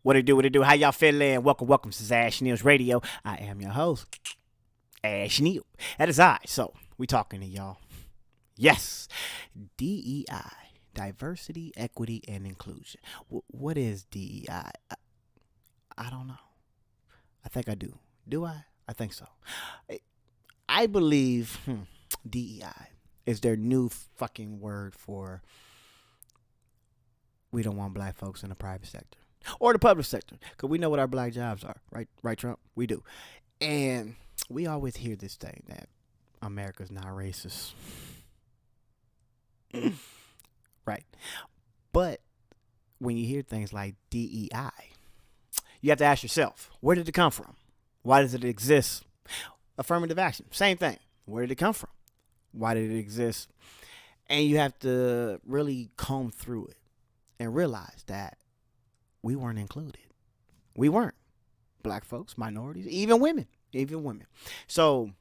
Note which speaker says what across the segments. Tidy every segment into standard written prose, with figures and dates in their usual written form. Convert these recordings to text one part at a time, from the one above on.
Speaker 1: What it do, what it do? How y'all feeling? Welcome. This is Ash Neil's Radio. I am your host, Ash Neil. That is I. So, we talking to y'all. Yes, DEI, diversity, equity, and inclusion. What is DEI? I don't know. I think I do. Do I? I think so. I believe DEI is their new fucking word for we don't want black folks in the private sector or the public sector, because we know what our black jobs are, right, Trump? We do. And we always hear this thing that America's not racist. Right. But when you hear things like DEI, you have to ask yourself, where did it come from? Why does it exist? Affirmative action, same thing. Where did it come from? Why did it exist? And you have to really comb through it and realize that we weren't included. We weren't. Black folks, minorities, even women. So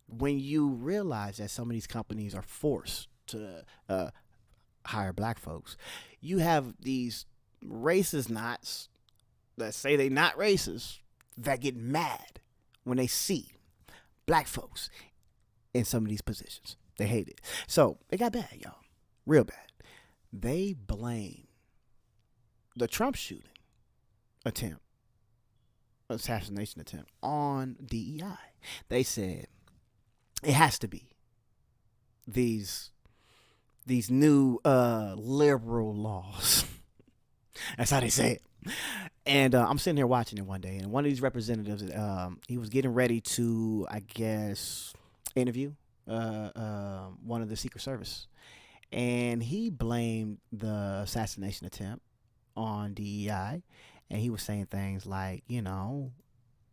Speaker 1: when you realize that some of these companies are forced to hire black folks, you have these racist knots that say they not racist that get mad when they see black folks in some of these positions. They hate it. So it got bad, y'all. Real bad. They blame the Trump shooting assassination attempt on DEI. They said it has to be these new liberal laws. That's how they say it. And I'm sitting here watching it one day, and one of these representatives, he was getting ready to, I guess, interview one of the Secret Service, and he blamed the assassination attempt on DEI, and he was saying things like,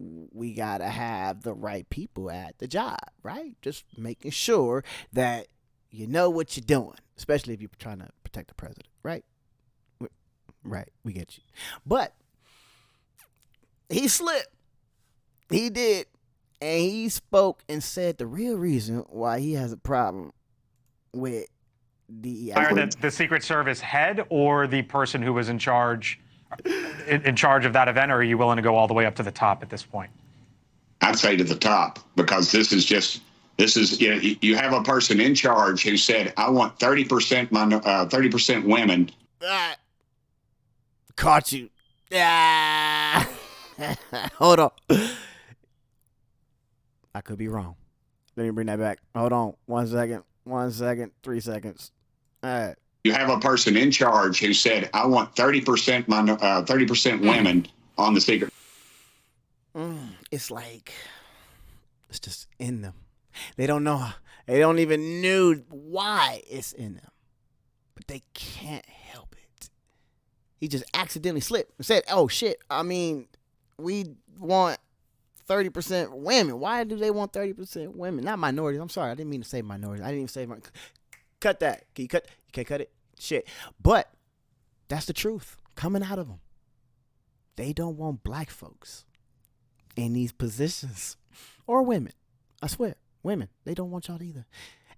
Speaker 1: we gotta have the right people at the job, right? Just making sure that you know what you're doing, especially if you're trying to protect the president, right? Right, we get you. But he slipped. He did. And he spoke and said the real reason why he has a problem with DEI.
Speaker 2: Hire the Secret Service head or the person who was in charge of that event, or are you willing to go all the way up to the top at this point?
Speaker 3: I'd say to the top, because this is you have a person in charge who said, I want 30% women.
Speaker 1: Caught you. Hold on. I could be wrong. Let me bring that back. Hold on. 1 second. 1 second. 3 seconds. All right.
Speaker 3: You have a person in charge who said, I want 30% women on the Secret.
Speaker 1: It's like, it's just in them. They don't know. They don't even know why it's in them. But they can't help it. He just accidentally slipped and said, oh, shit. I mean, we want 30% women. Why do they want 30% women? Not minorities. I'm sorry. I didn't mean to say minorities. I didn't even say cut that. Can you cut? You can't cut it? Shit. But that's the truth coming out of them. They don't want black folks in these positions, or women. I swear, women. They don't want y'all either.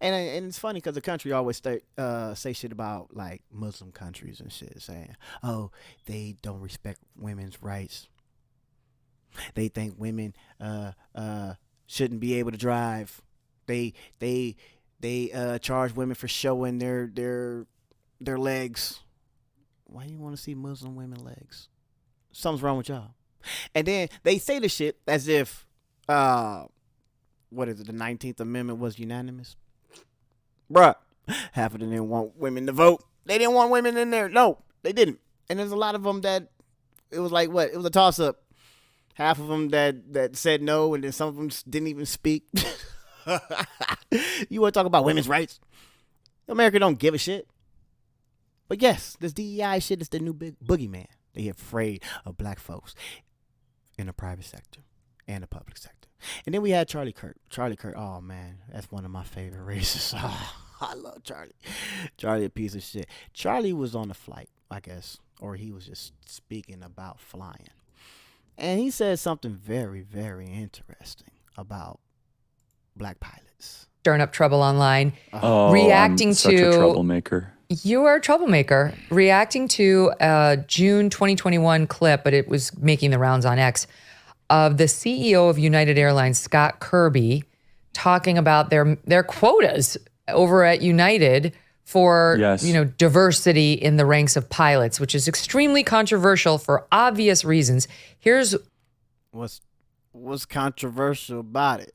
Speaker 1: And it's funny because the country always say shit about like Muslim countries and shit, saying, oh, they don't respect women's rights. They think women shouldn't be able to drive. They charge women for showing their legs. Why do you want to see Muslim women legs? Something's wrong with y'all. And then they say the shit as if what is it? The 19th Amendment was unanimous. Bruh, half of them didn't want women to vote. They didn't want women in there. No, they didn't. And there's a lot of them that it was like, what? It was a toss-up. Half of them that said no, and then some of them didn't even speak. You want to talk about women's rights? America don't give a shit. But yes, this DEI shit is the new big boogeyman. They afraid of black folks in the private sector and the public sector. And then we had Charlie Kirk. Charlie Kirk, oh man, that's one of my favorite racists. Oh, I love Charlie. Charlie, a piece of shit. Charlie was on a flight, I guess, or he was just speaking about flying. And he said something very, very interesting about black pilots.
Speaker 4: Stirring up trouble online,
Speaker 5: Oh,
Speaker 4: reacting
Speaker 5: I'm such
Speaker 4: to
Speaker 5: a troublemaker.
Speaker 4: You are a troublemaker, reacting to a June 2021 clip, but it was making the rounds on X, of the CEO of United Airlines, Scott Kirby, talking about their quotas over at United for diversity in the ranks of pilots, which is extremely controversial for obvious reasons. Here's
Speaker 1: what's controversial about it.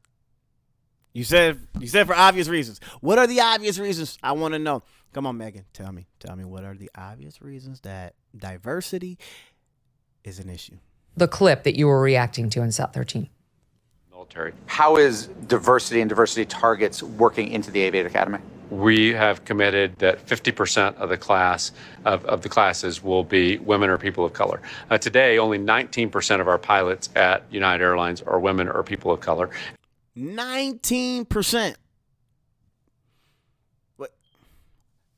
Speaker 1: You said for obvious reasons. What are the obvious reasons? I want to know. Come on, Megan. Tell me what are the obvious reasons that diversity is an issue?
Speaker 4: the clip that you were reacting to in South 13.
Speaker 5: Military. How is diversity and diversity targets working into the Aviate Academy?
Speaker 6: We have committed that 50% of the class of the classes will be women or people of color. Today, only 19% of our pilots at United Airlines are women or people of color.
Speaker 1: 19%. What?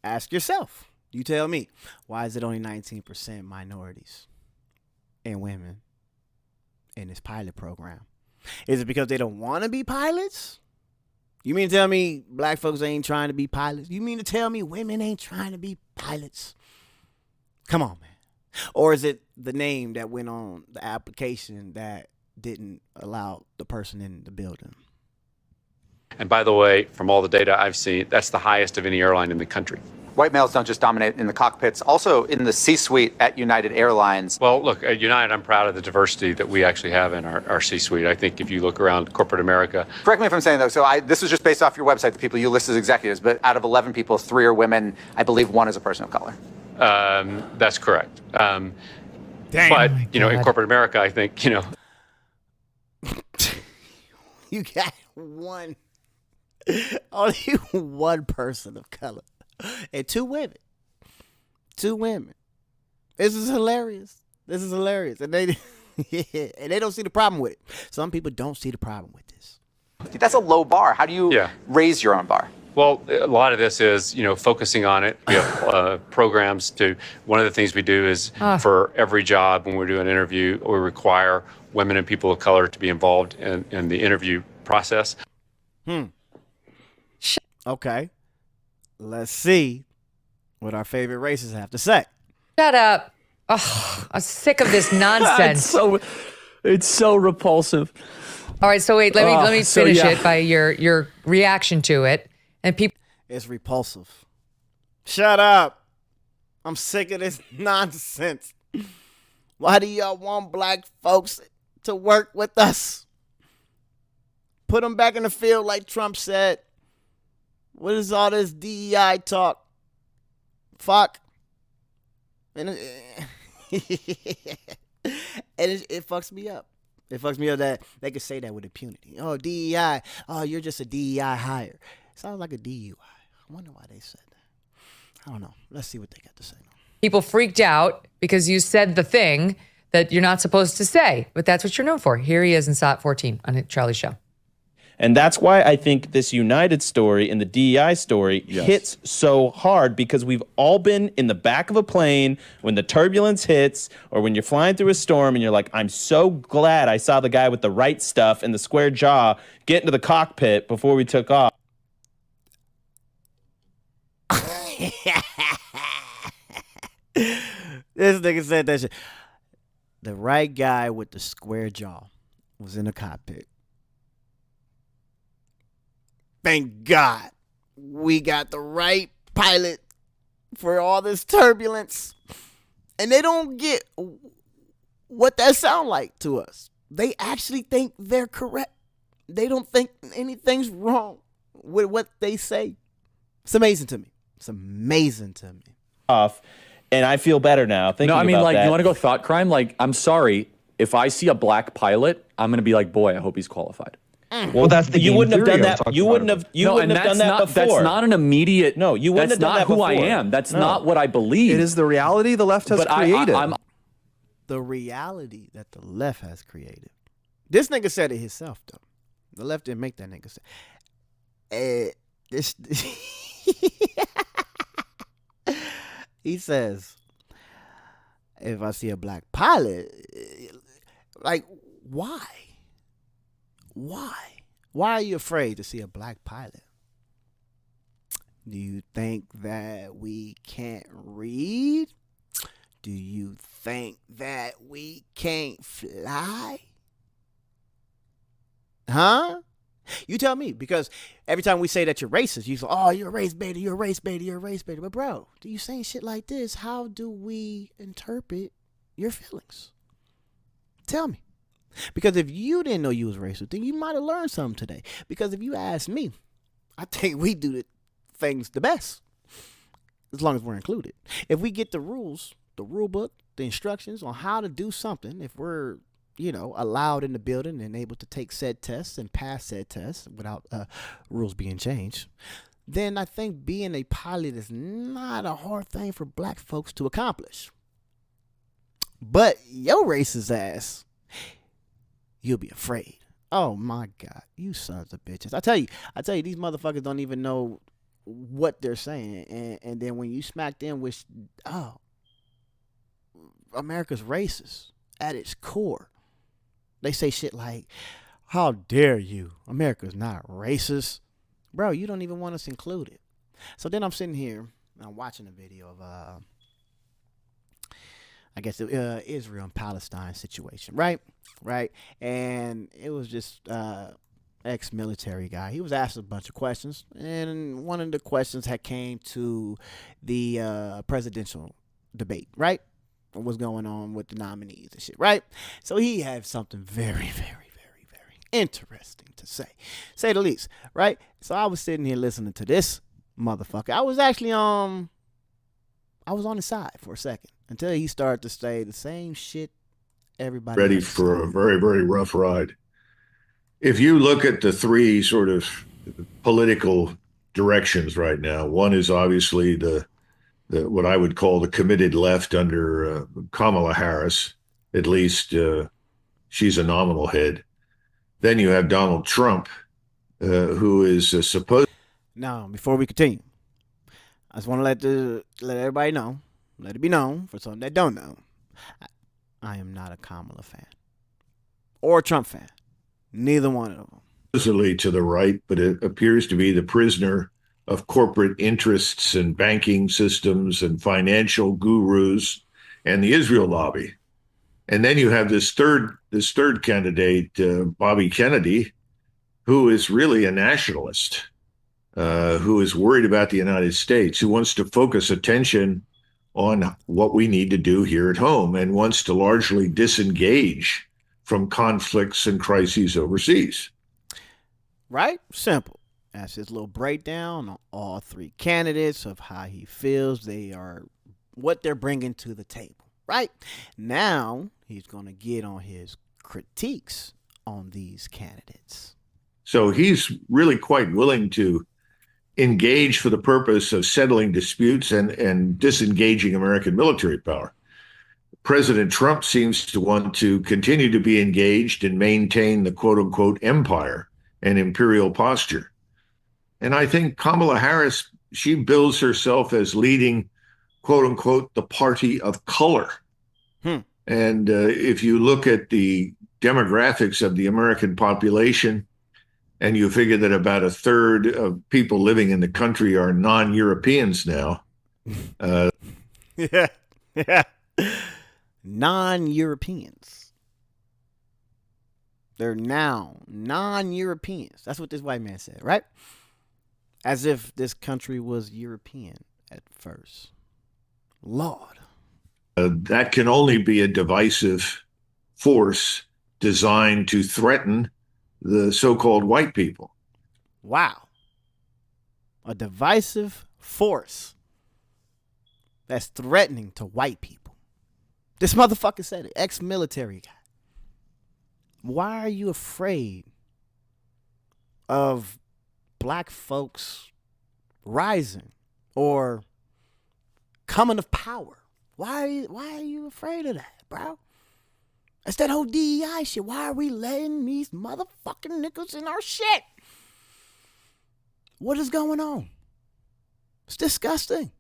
Speaker 1: Ask yourself. You tell me. Why is it only 19% minorities and women in this pilot program? Is it because they don't want to be pilots? You mean to tell me black folks ain't trying to be pilots? You mean to tell me women ain't trying to be pilots? Come on, man. Or is it the name that went on the application that didn't allow the person in the building?
Speaker 6: And by the way, from all the data I've seen, that's the highest of any airline in the country.
Speaker 5: White males don't just dominate in the cockpits, also in the C-suite at United Airlines.
Speaker 6: Well, look, at United, I'm proud of the diversity that we actually have in our C-suite. I think if you look around corporate America.
Speaker 5: Correct me if I'm saying, though, so this is just based off your website, the people you list as executives, but out of 11 people, 3 are women. I believe 1 is a person of color.
Speaker 6: That's correct.
Speaker 1: Damn.
Speaker 6: But, in corporate America, I think,
Speaker 1: you got one, only one person of color. And 2 women. 2 women. This is hilarious. And they and they don't see the problem with it. Some people don't see the problem with this.
Speaker 5: That's a low bar. How do you raise your own bar?
Speaker 6: Well, a lot of this is, focusing on it. We have programs one of the things we do is for every job when we do an interview, we require women and people of color to be involved in the interview process.
Speaker 1: Okay. Let's see what our favorite races have to say.
Speaker 4: Shut up. Oh, I'm sick of this nonsense.
Speaker 7: It's so repulsive.
Speaker 4: All right, so wait, let me finish it by your reaction to it. And people,
Speaker 1: it's repulsive. Shut up. I'm sick of this nonsense. Why do y'all want black folks to work with us? Put them back in the field like Trump said. What is all this DEI talk? Fuck. And it fucks me up. It fucks me up that they could say that with impunity. Oh, DEI. Oh, you're just a DEI hire. Sounds like a DUI. I wonder why they said that. I don't know. Let's see what they got to say.
Speaker 4: People freaked out because you said the thing that you're not supposed to say, but that's what you're known for. Here he is in SOT 14 on Charlie's show.
Speaker 7: And that's why I think this United story and the DEI story hits so hard, because we've all been in the back of a plane when the turbulence hits or when you're flying through a storm and you're like, I'm so glad I saw the guy with the right stuff and the square jaw get into the cockpit before we took off.
Speaker 1: This nigga said that shit. The right guy with the square jaw was in the cockpit. Thank God we got the right pilot for all this turbulence. And they don't get what that sound like to us. They actually think they're correct. They don't think anything's wrong with what they say. It's amazing to me.
Speaker 7: And I feel better now thinking about that.
Speaker 8: No, I mean, you want to go thought crime? Like, I'm sorry. If I see a black pilot, I'm going to be like, boy, I hope he's qualified.
Speaker 7: Well, that's the you wouldn't have done that. You wouldn't have done that before.
Speaker 8: That's not an immediate.
Speaker 7: No, you wouldn't have done that before.
Speaker 8: That's not who I am. That's not what I believe.
Speaker 9: It is the reality the left has created.
Speaker 1: The reality that the left has created. This nigga said it himself, though. The left didn't make that nigga say. He says, if I see a black pilot, like, why? Why are you afraid to see a black pilot? Do you think that we can't read? Do you think that we can't fly? Huh? You tell me, because every time we say that you're racist, you say, oh, you're a race beta, you're a race beta, you're a race beta. But bro, do you saying shit like this? How do we interpret your feelings? Tell me. Because if you didn't know you was racist, then you might have learned something today. Because if you ask me, I think we do the things the best, as long as we're included. If we get the rules, the rule book, the instructions on how to do something, if we're allowed in the building and able to take said tests and pass said tests without rules being changed, then I think being a pilot is not a hard thing for black folks to accomplish. But your racist ass, you'll be afraid. Oh my God, you sons of bitches. I tell you, these motherfuckers don't even know what they're saying. And then when you smack them with, America's racist at its core. They say shit like, how dare you? America's not racist. Bro, you don't even want us included. So then I'm sitting here and I'm watching a video of, I guess, the Israel and Palestine situation, right? And it was just ex-military guy. He was asked a bunch of questions, and one of the questions had came to the presidential debate, right? What's going on with the nominees and shit, right? So he had something very, very, very, very interesting to say the least, right? So I was sitting here listening to this motherfucker. I was actually I was on his side for a second until he started to say the same shit everybody
Speaker 10: ready
Speaker 1: else
Speaker 10: for
Speaker 1: said.
Speaker 10: a very, very rough ride. If you look at the three sort of political directions right now, one is obviously the what I would call the committed left under Kamala Harris. At least she's a nominal head. Then you have Donald Trump, who is supposed.
Speaker 1: Now, before we continue, I just want to let everybody know, let it be known for some that don't know, I am not a Kamala fan or a Trump fan. Neither one of them.
Speaker 10: Supposedly to the right, but it appears to be the prisoner of corporate interests and banking systems and financial gurus and the Israel lobby. And then you have this third candidate, Bobby Kennedy, who is really a nationalist, who is worried about the United States, who wants to focus attention on what we need to do here at home and wants to largely disengage from conflicts and crises overseas.
Speaker 1: Right? Simple. That's his little breakdown on all three candidates of how he feels they are, what they're bringing to the table. Right? Now, he's going to get on his critiques on these candidates.
Speaker 10: So he's really quite willing to engage for the purpose of settling disputes and disengaging American military power. President Trump seems to want to continue to be engaged and maintain the quote unquote empire and imperial posture. And I think Kamala Harris, she bills herself as leading, quote unquote, the party of color. And if you look at the demographics of the American population, and you figure that about a third of people living in the country are non-Europeans now.
Speaker 1: Yeah. Non-Europeans. They're now non-Europeans. That's what this white man said, right? As if this country was European at first. Lord.
Speaker 10: That can only be a divisive force designed to threaten the so-called white people.
Speaker 1: Wow. A divisive force that's threatening to white people. This motherfucker said it. Ex-military guy. Why are you afraid of black folks rising or coming of power? Why are you afraid of that, bro? It's that whole DEI shit. Why are we letting these motherfucking niggas in our shit? What is going on? It's disgusting.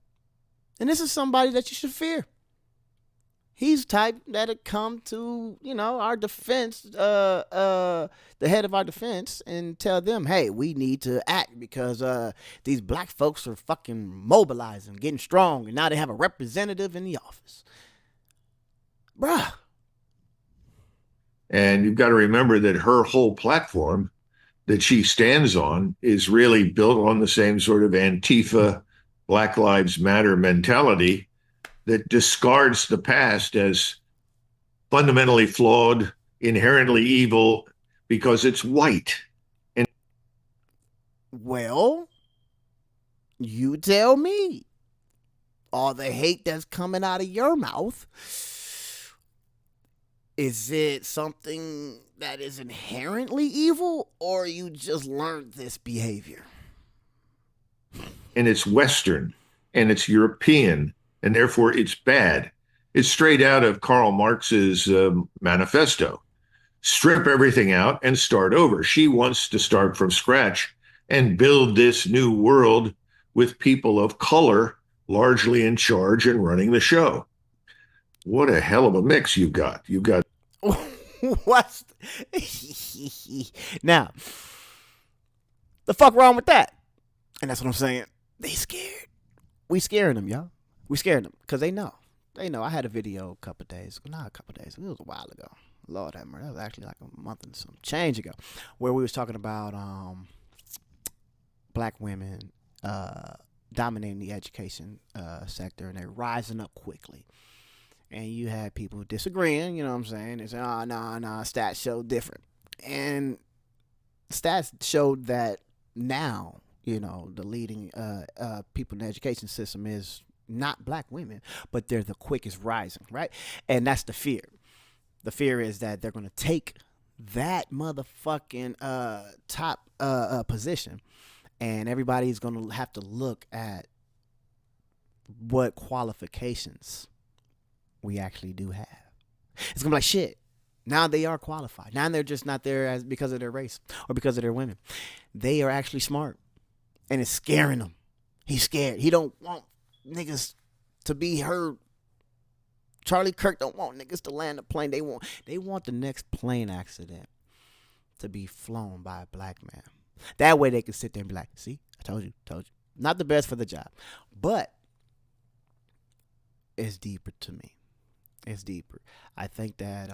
Speaker 1: And this is somebody that you should fear. He's type that'll come to, our defense, the head of our defense, and tell them, hey, we need to act because these black folks are fucking mobilizing, getting strong, and now they have a representative in the office. Bruh.
Speaker 10: And you've got to remember that her whole platform that she stands on is really built on the same sort of Antifa, Black Lives Matter mentality that discards the past as fundamentally flawed, inherently evil, because it's white. And
Speaker 1: well, you tell me. All the hate that's coming out of your mouth, is it something that is inherently evil, or you just learned this behavior?
Speaker 10: And it's Western, and it's European, and therefore it's bad. It's straight out of Karl Marx's manifesto. Strip everything out and start over. She wants to start from scratch and build this new world with people of color largely in charge and running the show. What a hell of a mix you've got. You've got
Speaker 1: What's now? The fuck wrong with that? And that's what I'm saying. They scared. We scaring them, y'all. We scaring them because they know. They know. I had a video a couple days. Not a couple days. It was a while ago. Lord have mercy. That was actually like a month and some change ago, where we was talking about black women dominating the education sector, and they're rising up quickly. And you had people disagreeing, you know what I'm saying? They say, oh, no, stats show different. And stats showed that now, the leading people in the education system is not black women, but they're the quickest rising, right? And that's the fear. The fear is that they're going to take that motherfucking top position, and everybody's going to have to look at what qualifications we actually do have. It's gonna be like, shit, now they are qualified. Now they're just not there because of their race or because of their women. They are actually smart, and it's scaring him. He's scared. He don't want niggas to be heard. Charlie Kirk don't want niggas to land a plane. They want the next plane accident to be flown by a black man. That way they can sit there and be like, see, I told you. Not the best for the job, but it's deeper to me. It's deeper. I think that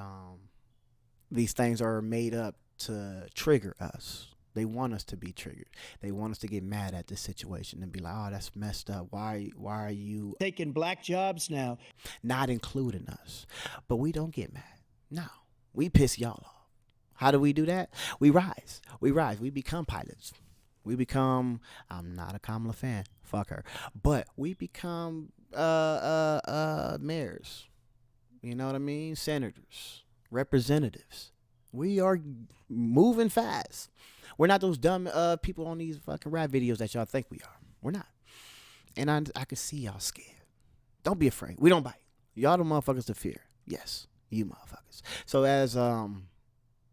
Speaker 1: these things are made up to trigger us. They want us to be triggered. They want us to get mad at this situation and be like, oh, that's messed up. Why are you
Speaker 11: taking black jobs now?
Speaker 1: Not including us. But we don't get mad. No. We piss y'all off. How do we do that? We rise. We become pilots. We become, I'm not a Kamala fan. Fuck her. But we become mayors. You know what I mean? Senators, representatives. We are moving fast. We're not those dumb people on these fucking rap videos that y'all think we are. We're not. And I can see y'all scared. Don't be afraid. We don't bite. Y'all the motherfuckers to fear. Yes, you motherfuckers. So as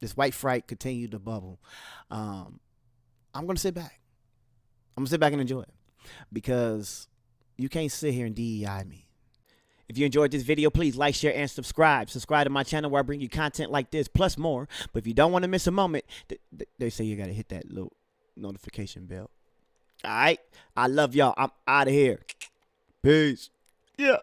Speaker 1: this white fright continued to bubble, I'm going to sit back. I'm going to sit back and enjoy it. Because you can't sit here and DEI me. If you enjoyed this video, please like, share, and subscribe. Subscribe to my channel where I bring you content like this, plus more. But if you don't want to miss a moment, they say you got to hit that little notification bell. All right? I love y'all. I'm out of here. Peace. Yeah.